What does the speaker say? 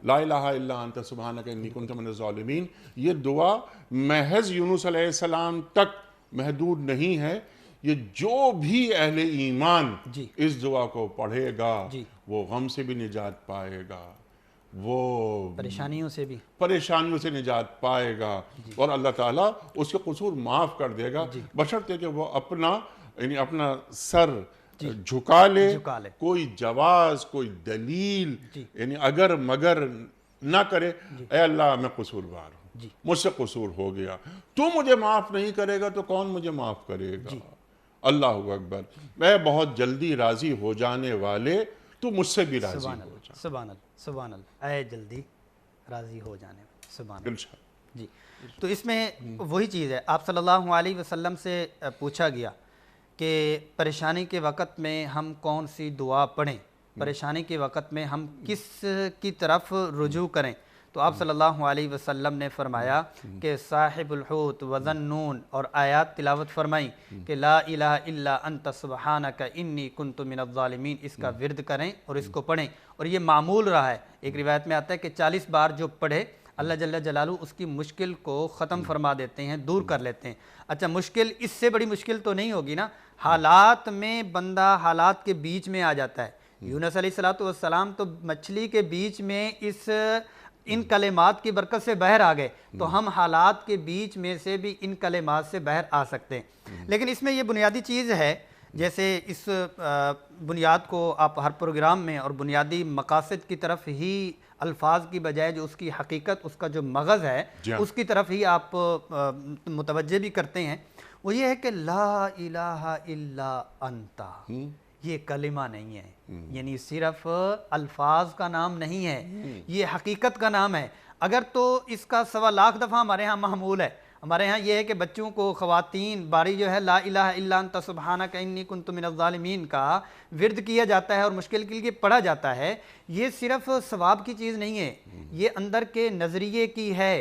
لا الہ الا انت سبحانک انی کنت من الظالمین، یہ دعا محض یونس علیہ السلام تک محدود نہیں ہے، یہ جو بھی اہل ایمان جی اس دعا کو پڑھے گا جی وہ غم سے بھی نجات پائے گا، وہ پریشانیوں سے بھی، پریشانیوں سے نجات پائے گا، اور اللہ تعالیٰ اس کے قصور معاف کر دے گا، جی بشرطے کہ وہ اپنا سر جھکا لے، جھکا لے، کوئی جواز، کوئی دلیل جی یعنی اگر مگر نہ کرے، اے اللہ میں قصوروار ہوں، جی مجھ سے قصور ہو گیا، تو مجھے معاف نہیں کرے گا تو کون مجھے معاف کرے گا؟ جی اللہ اکبر، میں بہت جلدی راضی ہو جانے والے، تو مجھ سے بھی راضی سبحان ہو اللہ، جا سبحان اللہ، سبحان اللہ، اے جلدی راضی ہو جانے میں، سبحان اللہ۔ انشاءاللہ۔ جی تو اس میں وہی چیز ہے، آپ صلی اللہ علیہ وسلم سے پوچھا گیا کہ پریشانی کے وقت میں ہم کون سی دعا پڑھیں، پریشانی کے وقت میں ہم کس کی طرف رجوع کریں، تو آپ صلی اللہ علیہ وسلم نے فرمایا کہ صاحب الحوت وذنون اور آیات تلاوت فرمائیں کہ لا الہ الا انت سبحانک انی کنت من الظالمین، اس کا ورد کریں اور اس کو پڑھیں، اور یہ معمول رہا ہے۔ ایک روایت میں آتا ہے کہ 40 بار جو پڑھے اللہ جل جلالہ اس کی مشکل کو ختم فرما دیتے ہیں، دور کر لیتے ہیں۔ اچھا مشکل اس سے بڑی مشکل تو نہیں ہوگی نا، حالات میں بندہ حالات کے بیچ میں آ جاتا ہے۔ یونس علیہ السلام تو مچھلی کے بیچ میں ان کلمات کی برکت سے باہر آ گئے، تو ہم حالات کے بیچ میں سے بھی ان کلمات سے باہر آ سکتے ہیں۔ لیکن اس میں یہ بنیادی چیز ہے، جیسے اس بنیاد کو آپ ہر پروگرام میں اور بنیادی مقاصد کی طرف ہی الفاظ کی بجائے جو اس کی حقیقت، اس کا جو مغز ہے، اس کی طرف ہی آپ متوجہ بھی کرتے ہیں، وہ یہ ہے کہ لا الہ الا انت، یہ کلمہ نہیں ہے، یعنی صرف الفاظ کا نام نہیں ہے، یہ حقیقت کا نام ہے۔ اگر تو اس کا 1.25 لاکھ دفعہ ہمارے ہاں معمول ہے، ہمارے ہاں یہ ہے کہ بچوں کو، خواتین باری جو ہے لا الہ الا انت سبحانک انی کنت من الظالمین کا ورد کیا جاتا ہے اور مشکل کے لیے پڑھا جاتا ہے، یہ صرف ثواب کی چیز نہیں ہے، یہ اندر کے نظریے کی ہے۔